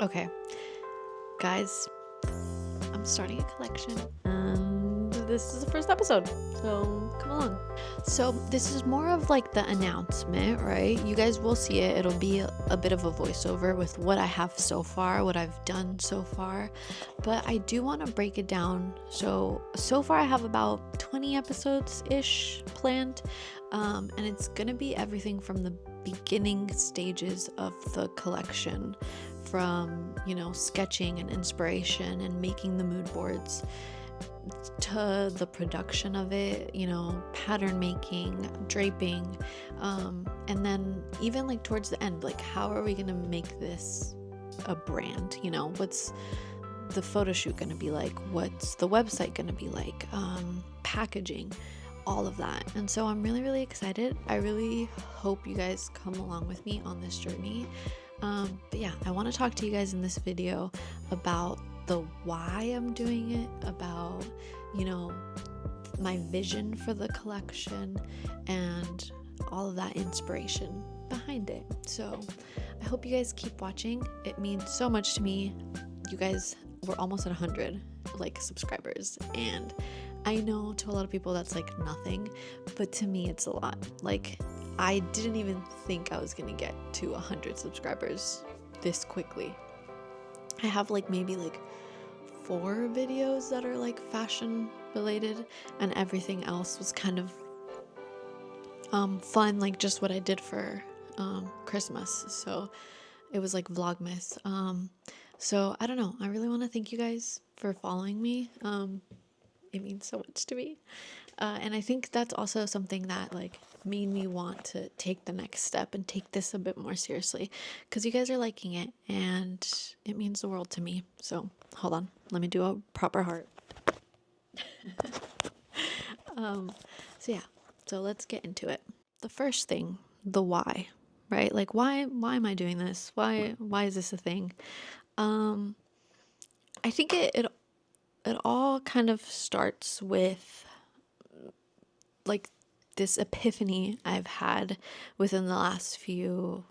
Okay, guys, I'm starting a collection and this is the first episode, so come along. So this is more of like the announcement, right? You guys will see it. It'll be a bit of a voiceover with what I have so far, what I've done so far, but I do want to break it down. So far I have about 20 episodes-ish planned, and it's gonna be everything from the beginning stages of the collection, from sketching and inspiration and making the mood boards, to the production of it, pattern making, draping, and then even like towards the end, like how are we gonna make this a brand? What's the photo shoot gonna be like? What's the website gonna be like? Packaging, all of that. And so I'm really, really excited. I really hope you guys come along with me on this journey. But yeah, I want to talk to you guys in this video about the why I'm doing it, about my vision for the collection, and all of that inspiration behind it. So I hope you guys keep watching. It means so much to me. You guys, we're almost at 100 subscribers, and I know to a lot of people that's like nothing, but to me it's a lot. Like, I didn't even think I was gonna get to 100 subscribers this quickly. I have maybe 4 videos that are fashion related, and everything else was kind of fun, like just what I did for Christmas. So it was like Vlogmas. So I don't know. I really want to thank you guys for following me. It means so much to me. And I think that's also something that made me want to take the next step and take this a bit more seriously, because you guys are liking it and it means the world to me. So hold on, let me do a proper heart. So yeah, so let's get into it. The first thing, the why, right? Like why am I doing this? Why is this a thing? I think it all kind of starts with this epiphany I've had within the last few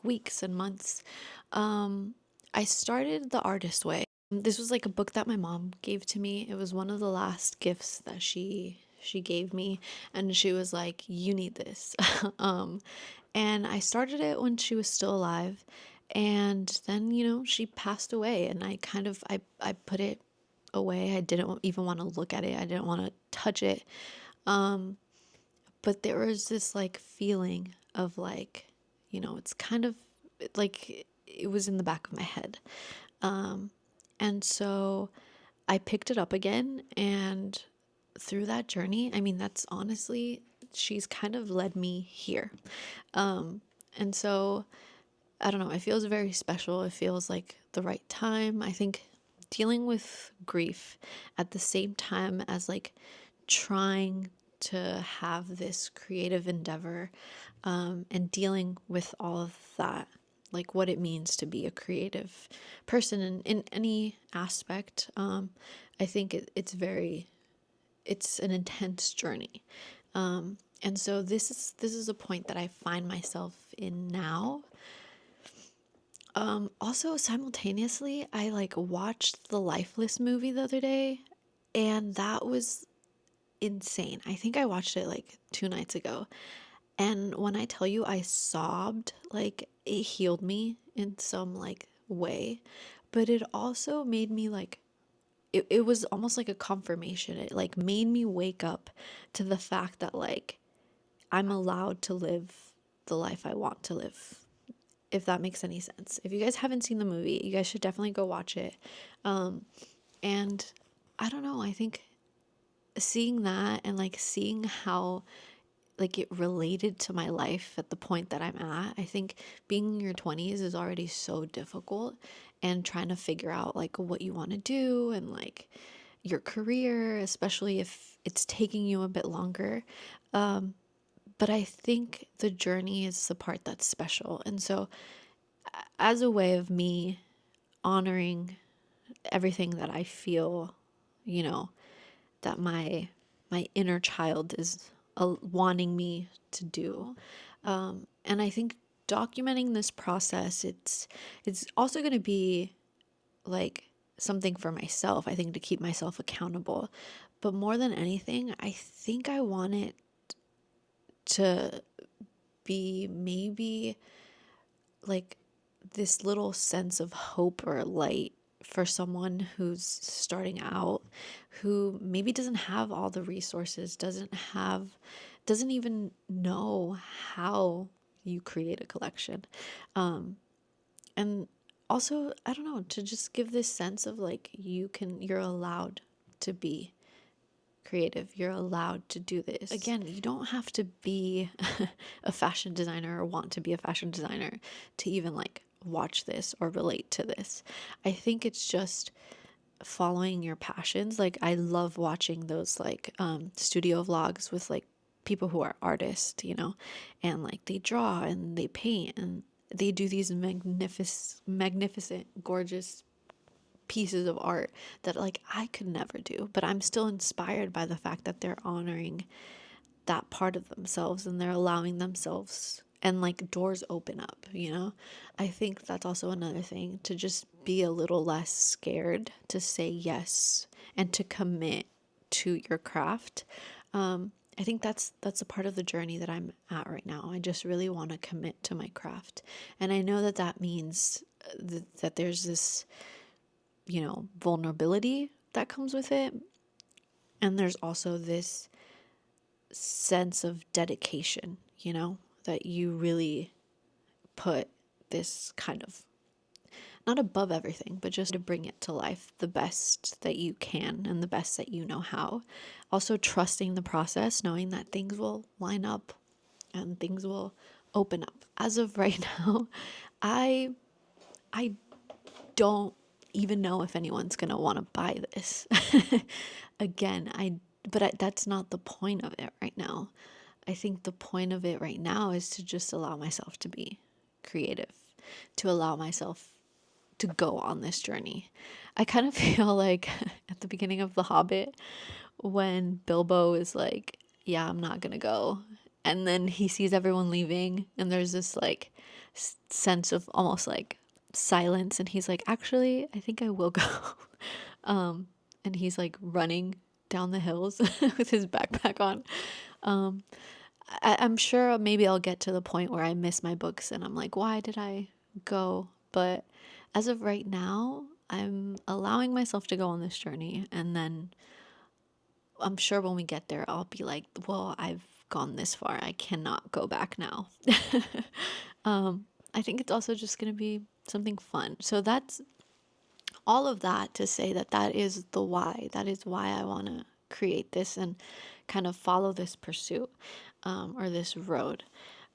weeks and months. I started The Artist Way. This was a book that my mom gave to me. It was one of the last gifts that she gave me, and she was like, you need this. And I started it when she was still alive, and then she passed away, and I put it away. I didn't even want to look at it. I didn't want to touch it. But there was this feeling of it's kind of it was in the back of my head. And so I picked it up again, and through that journey, I mean, that's honestly, she's kind of led me here. And so I don't know, it feels very special. It feels like the right time. I think dealing with grief at the same time as trying to have this creative endeavor, and dealing with all of that, what it means to be a creative person in any aspect. I think it's an intense journey. And so this is a point that I find myself in now. Also simultaneously, I watched the Lifeless movie the other day, and that was insane. I think I watched it 2 nights ago. And when I tell you I sobbed, it healed me in some way, but it also made me it was almost like a confirmation. It made me wake up to the fact that I'm allowed to live the life I want to live, if that makes any sense. If you guys haven't seen the movie, you guys should definitely go watch it. And I don't know, I think seeing that and seeing how it related to my life at the point that I'm at. I think being in your 20s is already so difficult, and trying to figure out what you want to do and your career, especially if it's taking you a bit longer. But I think the journey is the part that's special. And so as a way of me honoring everything that I feel, that my inner child is wanting me to do. And I think documenting this process, it's also going to be like something for myself, I think, to keep myself accountable. But more than anything, I think I want it to be maybe like this little sense of hope or light for someone who's starting out, who maybe doesn't have all the resources, doesn't even know how you create a collection. And also, I don't know, to just give this sense of like you're allowed to be creative. You're allowed to do this. Again, you don't have to be a fashion designer or want to be a fashion designer to even like watch this or relate to this. I think it's just following your passions. Like I love watching those like studio vlogs with like people who are artists, and like they draw and they paint and they do these magnificent, gorgeous pieces of art that like I could never do, but I'm still inspired by the fact that they're honoring that part of themselves and they're allowing themselves, and like doors open up. I think that's also another thing, to just be a little less scared to say yes and to commit to your craft. I think that's a part of the journey that I'm at right now. I just really want to commit to my craft, and I know that means that there's this vulnerability that comes with it. And there's also this sense of dedication, that you really put this kind of, not above everything, but just to bring it to life the best that you can and the best that you know how. Also trusting the process, knowing that things will line up and things will open up. As of right now, I don't even know if anyone's going to want to buy this. Again, that's not the point of it right now. I think the point of it right now is to just allow myself to be creative, to allow myself to go on this journey. I kind of feel like at the beginning of The Hobbit, when Bilbo is like, yeah, I'm not going to go. And then he sees everyone leaving and there's this like sense of almost like silence, and he's like, actually, I think I will go. And he's like running down the hills with his backpack on. I'm sure maybe I'll get to the point where I miss my books and I'm like, why did I go? But as of right now, I'm allowing myself to go on this journey, and then I'm sure when we get there, I'll be like, well, I've gone this far. I cannot go back now. I think it's also just going to be something fun. So that's all of that to say that is the why. That is why I want to create this and kind of follow this pursuit, or this road.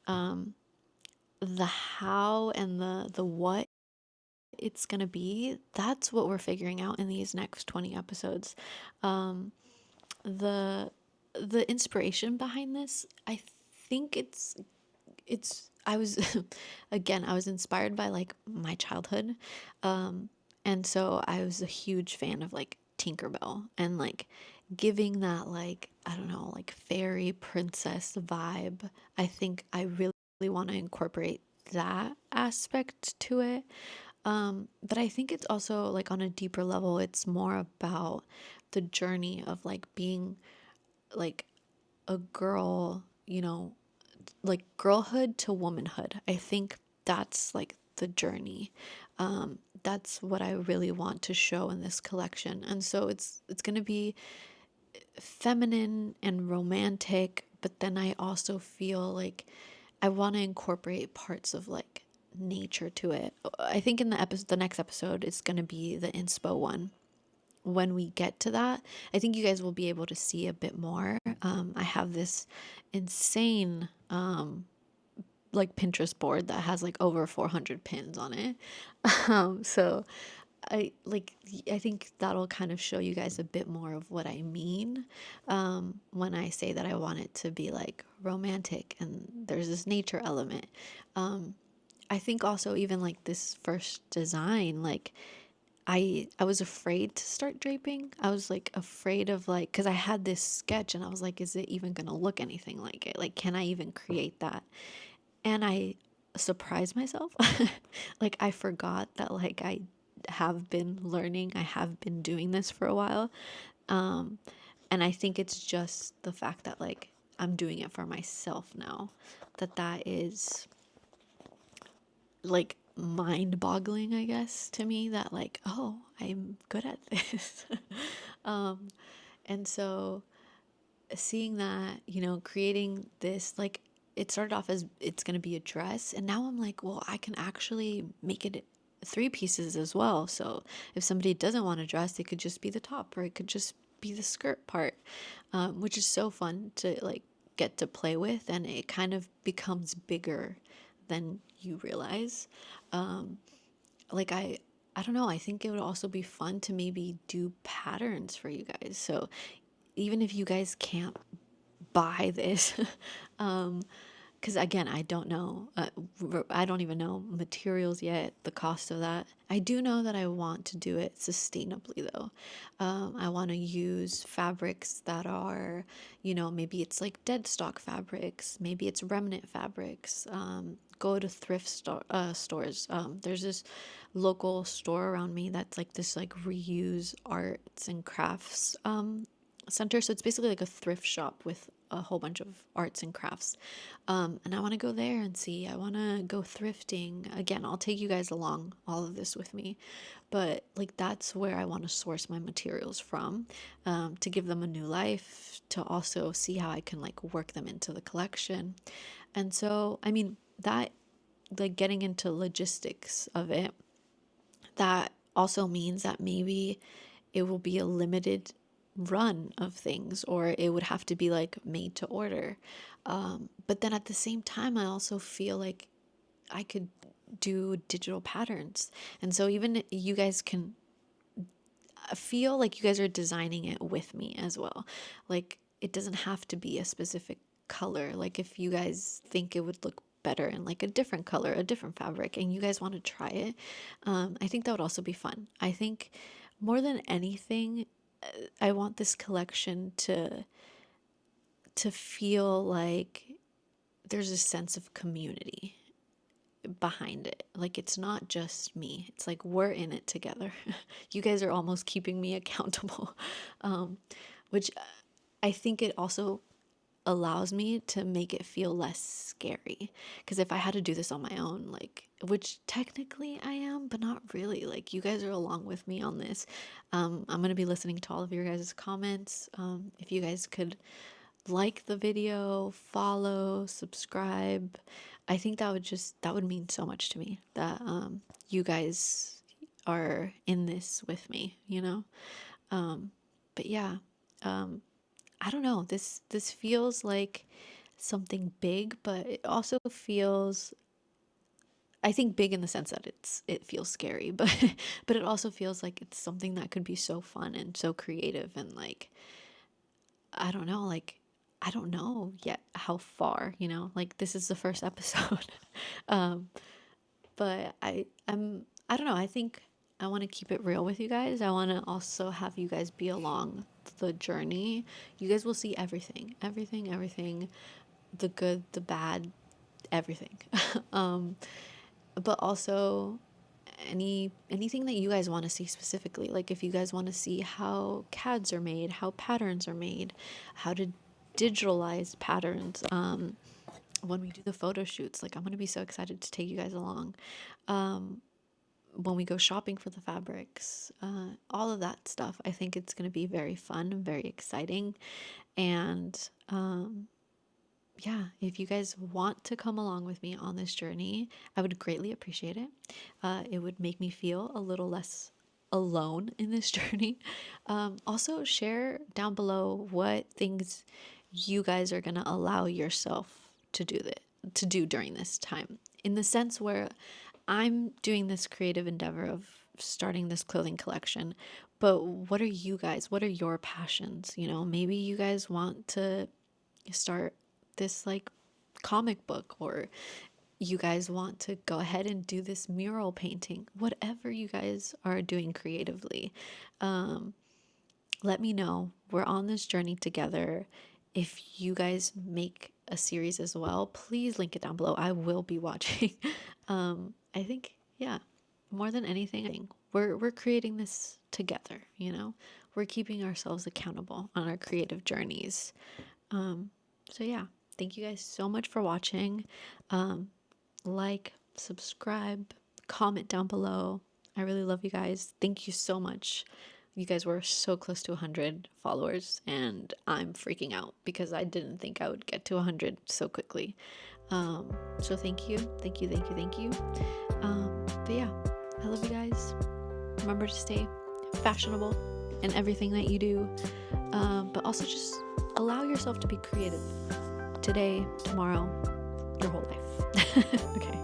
The how and the what it's going to be, that's what we're figuring out in these next 20 episodes. The inspiration behind this, I think it's I was again, I was inspired by like my childhood. And so I was a huge fan of like Tinkerbell and like giving that like, I don't know, like fairy princess vibe. I think I really want to incorporate that aspect to it. But I think it's also like on a deeper level, it's more about the journey of like being like a girl, like girlhood to womanhood. I think that's like the journey. That's what I really want to show in this collection. And so it's going to be feminine and romantic, but then I also feel like I want to incorporate parts of like nature to it. I think in the next episode, it's going to be the Inspo one. When we get to that, I think you guys will be able to see a bit more. I have this insane like Pinterest board that has like over 400 pins on it. So I think that'll kind of show you guys a bit more of what I mean, when I say that I want it to be like romantic and there's this nature element. I think also even like this first design, like I was afraid to start draping. I was like afraid of like, because I had this sketch and I was like, is it even gonna look anything like it? Like, can I even create that? And surprise myself. Like I forgot that like I have been learning, I have been doing this for a while. Um, and I think it's just the fact that like I'm doing it for myself now, that is like mind-boggling, I guess, to me, that like, oh, I'm good at this. um, and so seeing that, creating this, like, it started off as it's going to be a dress, and now I'm like, well, I can actually make it three pieces as well. So if somebody doesn't want a dress, it could just be the top, or it could just be the skirt part, which is so fun to like get to play with, and it kind of becomes bigger than you realize. um, like I don't know, I think it would also be fun to maybe do patterns for you guys. So even if you guys can't buy this, um, because again, I don't know, I don't even know materials yet, the cost of that. I do know that I want to do it sustainably though. I want to use fabrics that are, maybe it's like dead stock fabrics, maybe it's remnant fabrics. Go to stores. There's this local store around me that's like this like reuse arts and crafts center. So it's basically like a thrift shop with a whole bunch of arts and crafts. And I want to go there and see. I want to go thrifting. Again, I'll take you guys along all of this with me. But like that's where I want to source my materials from, to give them a new life, to also see how I can like work them into the collection. And so, I mean, that like getting into logistics of it, that also means that maybe it will be a limited run of things, or it would have to be like made to order. But then at the same time, I also feel like I could do digital patterns. And so even you guys can feel like you guys are designing it with me as well. Like it doesn't have to be a specific color. Like if you guys think it would look better in like a different color, a different fabric, and you guys want to try it, I think that would also be fun. I think more than anything, I want this collection to feel like there's a sense of community behind it. Like it's not just me. It's like we're in it together. You guys are almost keeping me accountable, which I think it also allows me to make it feel less scary. Because if I had to do this on my own, like, which technically I am, but not really, like, you guys are along with me on this. I'm going to be listening to all of your guys' comments. If you guys could like the video, follow, subscribe, I think that would mean so much to me, that you guys are in this with me, but yeah, I don't know. This feels like something big, but it also feels, I think, big in the sense that it feels scary, but but it also feels like it's something that could be so fun and so creative, and like I don't know, like I don't know yet how far, like this is the first episode. um but I don't know, I think I want to keep it real with you guys. I want to also have you guys be along the journey. You guys will see everything, everything, the good, the bad, everything. um but also anything that you guys want to see specifically. Like if you guys want to see how CADs are made, how patterns are made, how to digitalize patterns, when we do the photo shoots, like I'm going to be so excited to take you guys along. When we go shopping for the fabrics, all of that stuff, I think it's going to be very fun and very exciting. And yeah, if you guys want to come along with me on this journey, I would greatly appreciate it. It would make me feel a little less alone in this journey. Also, share down below what things you guys are going to allow yourself to do during this time, in the sense where I'm doing this creative endeavor of starting this clothing collection. But what are you guys? What are your passions? Maybe you guys want to start this like comic book, or you guys want to go ahead and do this mural painting. Whatever you guys are doing creatively, let me know. We're on this journey together. If you guys make a series as well, please link it down below. I will be watching. I think, yeah, more than anything, we're creating this together, you know? We're keeping ourselves accountable on our creative journeys. So yeah, thank you guys so much for watching. Like, subscribe, comment down below. I really love you guys. Thank you so much. You guys were so close to 100 followers, and I'm freaking out because I didn't think I would get to 100 so quickly. So thank you, thank you, thank you, thank you. But yeah, I love you guys. Remember to stay fashionable in everything that you do, but also just allow yourself to be creative today, tomorrow, your whole life. Okay.